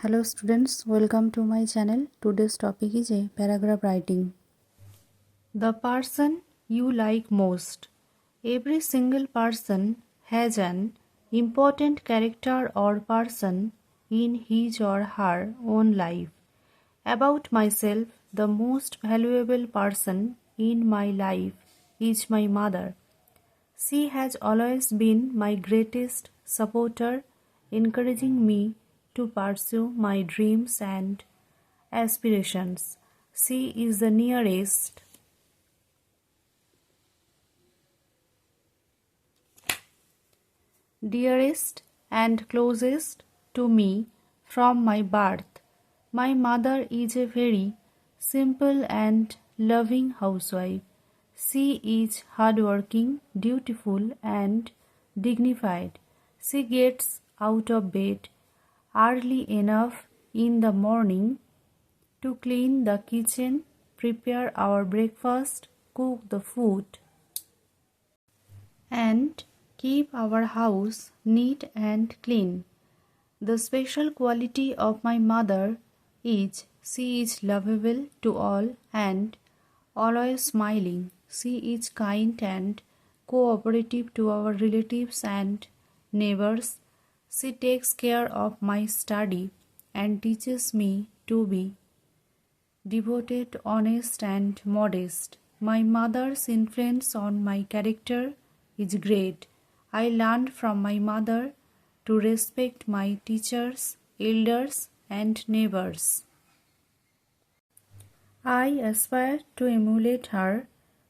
Hello students, welcome to my channel. Today's topic is a paragraph writing. The person you like most. Every single person has an important character or person in his or her own life. About myself, the most valuable person in my life is my mother. She has always been my greatest supporter, encouraging me to pursue my dreams and aspirations. She is the dearest and closest to me from my birth. My mother is a very simple and loving housewife. She is hardworking, dutiful, and dignified. She gets out of bed early enough in the morning to clean the kitchen, prepare our breakfast, cook the food, and keep our house neat and clean. The special quality of my mother is she is lovable to all and always smiling. She is kind and cooperative to our relatives and neighbors. She takes care of my study and teaches me to be devoted, honest, and modest. My mother's influence on my character is great. I learned from my mother to respect my teachers, elders, and neighbors. I aspire to emulate her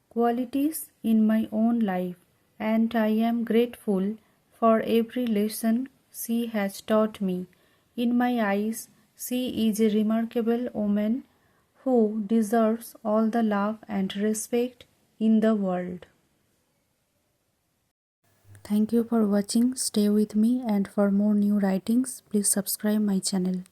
qualities in my own life, and I am grateful for every lesson she has taught me. In my eyes, she is a remarkable woman who deserves all the love and respect in the world. Thank you for watching. Stay with me, and for more new writings, please subscribe my channel.